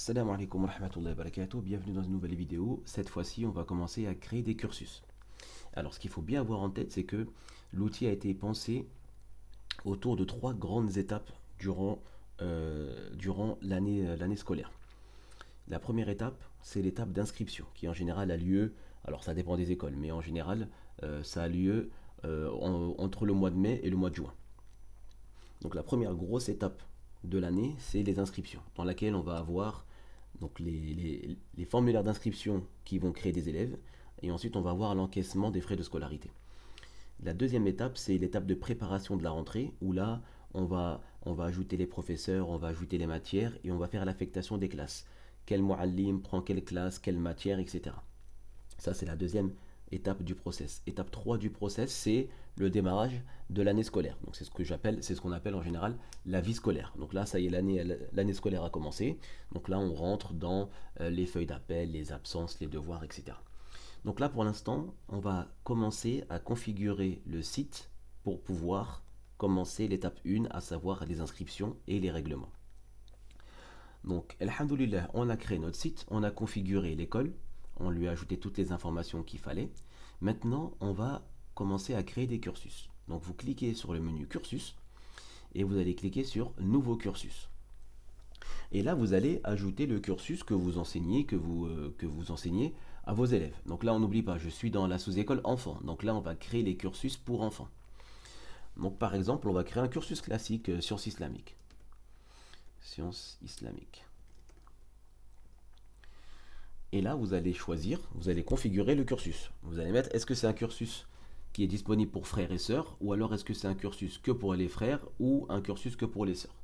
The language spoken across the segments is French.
Salam alaikum wa rahmatullahi wa barakatuh, bienvenue dans une nouvelle vidéo. Cette fois-ci, on va commencer à créer des cursus. Alors, ce qu'il faut bien avoir en tête, c'est que l'outil a été pensé autour de trois grandes étapes durant l'année scolaire. La première étape, c'est l'étape d'inscription, qui en général a lieu, alors ça dépend des écoles, mais en général, ça a lieu entre le mois de mai et le mois de juin. Donc la première grosse étape de l'année, c'est les inscriptions, dans laquelle on va avoir donc les formulaires d'inscription qui vont créer des élèves, et ensuite on va avoir l'encaissement des frais de scolarité. La deuxième étape, c'est l'étape de préparation de la rentrée, où là, on va ajouter les professeurs, on va ajouter les matières, et on va faire l'affectation des classes. Quel muallim prend quelle classe, quelle matière, etc. Ça, c'est la deuxième étape du process. Étape 3 du process, c'est le démarrage de l'année scolaire. Donc c'est ce qu'on appelle en général la vie scolaire. Donc là, ça y est, l'année scolaire a commencé. Donc là, on rentre dans les feuilles d'appel, les absences, les devoirs, etc. Donc là, pour l'instant, on va commencer à configurer le site pour pouvoir commencer l'étape 1, à savoir les inscriptions et les règlements. Donc, alhamdoulilah, on a créé notre site, on a configuré l'école, on lui a ajouté toutes les informations qu'il fallait. Maintenant, on va commencer à créer des cursus. Donc, vous cliquez sur le menu cursus et vous allez cliquer sur nouveau cursus. Et là, vous allez ajouter le cursus que vous enseignez, que vous enseignez à vos élèves. Donc là, on n'oublie pas, je suis dans la sous-école enfants. Donc là, on va créer les cursus pour enfants. Donc par exemple, on va créer un cursus classique sciences islamiques. Sciences islamiques. Et là, vous allez choisir, vous allez configurer le cursus. Vous allez mettre, est-ce que c'est un cursus qui est disponible pour frères et sœurs, ou alors est-ce que c'est un cursus que pour les frères, ou un cursus que pour les sœurs.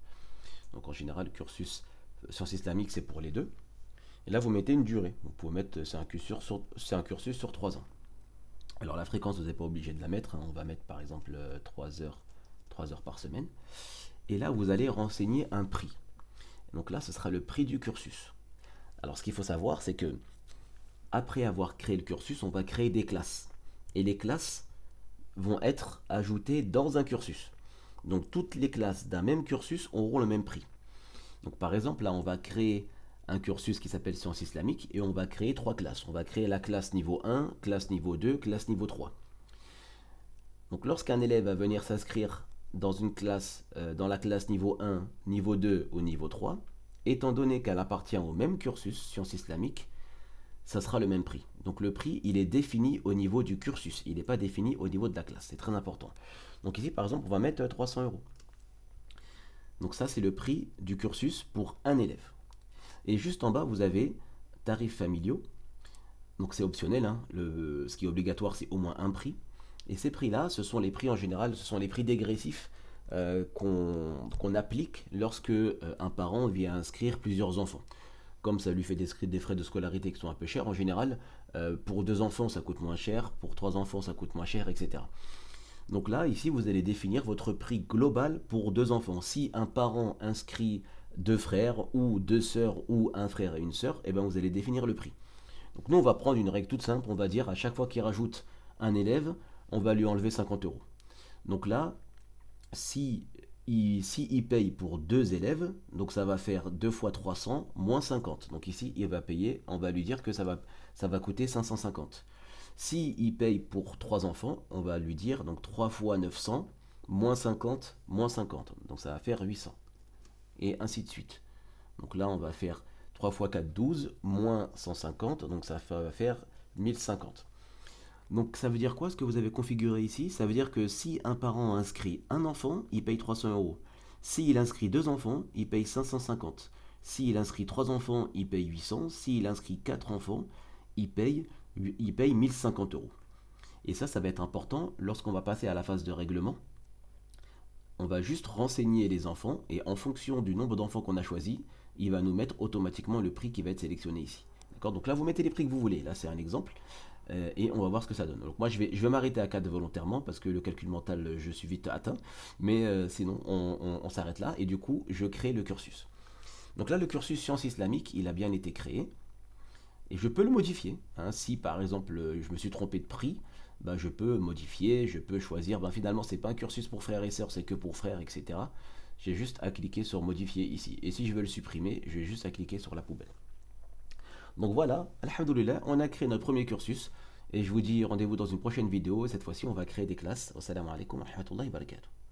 Donc en général, le cursus sciences islamiques, c'est pour les deux. Et là, vous mettez une durée. Vous pouvez mettre, c'est un cursus sur 3 ans. Alors la fréquence, vous n'êtes pas obligé de la mettre. On va mettre par exemple 3 heures par semaine. Et là, vous allez renseigner un prix. Donc là, ce sera le prix du cursus. Alors ce qu'il faut savoir, c'est que après avoir créé le cursus, on va créer des classes. Et les classes vont être ajoutées dans un cursus. Donc toutes les classes d'un même cursus auront le même prix. Donc par exemple, là, on va créer un cursus qui s'appelle sciences islamiques et on va créer 3 classes. On va créer la classe niveau 1, classe niveau 2, classe niveau 3. Donc lorsqu'un élève va venir s'inscrire dans une classe, dans la classe niveau 1, niveau 2 ou niveau 3, étant donné qu'elle appartient au même cursus, sciences islamiques, ça sera le même prix. Donc le prix, il est défini au niveau du cursus, il n'est pas défini au niveau de la classe, c'est très important. Donc ici, par exemple, on va mettre 300 euros. Donc ça, c'est le prix du cursus pour un élève. Et juste en bas, vous avez tarifs familiaux. Donc c'est optionnel, hein. Ce qui est obligatoire, c'est au moins un prix. Et ces prix-là, ce sont les prix en général, ce sont les prix dégressifs qu'on applique lorsque un parent vient inscrire plusieurs enfants. Comme ça lui fait des frais de scolarité qui sont un peu chers, en général, pour 2 enfants, ça coûte moins cher, pour 3 enfants, ça coûte moins cher, etc. Donc là, ici, vous allez définir votre prix global pour 2 enfants. Si un parent inscrit 2 frères ou 2 sœurs ou un frère et une sœur, eh bien vous allez définir le prix. Donc nous, on va prendre une règle toute simple, on va dire à chaque fois qu'il rajoute un élève, on va lui enlever 50 euros. Donc là, si il paye pour 2 élèves, donc ça va faire 2 fois 300 moins 50. Donc ici, il va payer, on va lui dire que ça va coûter 550. Si il paye pour 3 enfants, on va lui dire donc 3 fois 900 moins 50 moins 50. Donc ça va faire 800. Et ainsi de suite. Donc là, on va faire 3 fois 4, 12, moins 150, donc ça va faire 1050. Donc ça veut dire quoi ce que vous avez configuré ici? Ça veut dire que si un parent inscrit un enfant, il paye 300 euros. S'il inscrit 2 enfants, il paye 550. S'il inscrit 3 enfants, il paye 800. S'il inscrit 4 enfants, il paye 1050 euros. Et ça va être important lorsqu'on va passer à la phase de règlement. On va juste renseigner les enfants et en fonction du nombre d'enfants qu'on a choisi, il va nous mettre automatiquement le prix qui va être sélectionné ici. D'accord? Donc là, vous mettez les prix que vous voulez. Là, c'est un exemple. Et on va voir ce que ça donne. Donc moi, je vais m'arrêter à 4 volontairement parce que le calcul mental, je suis vite atteint. Mais sinon, on s'arrête là. Et du coup, je crée le cursus. Donc là, le cursus sciences islamiques, il a bien été créé. Et je peux le modifier. Hein. Si par exemple, je me suis trompé de prix, ben, je peux modifier, je peux choisir. Ben, finalement, c'est pas un cursus pour frères et sœurs, c'est que pour frères, etc. j'ai juste à cliquer sur modifier ici. Et si je veux le supprimer, j'ai juste à cliquer sur la poubelle. Donc voilà, alhamdoulilah, on a créé notre premier cursus. Et je vous dis rendez-vous dans une prochaine vidéo. Cette fois-ci, on va créer des classes. Wassalamu alaikum wa rahmatullahi wa barakatuh.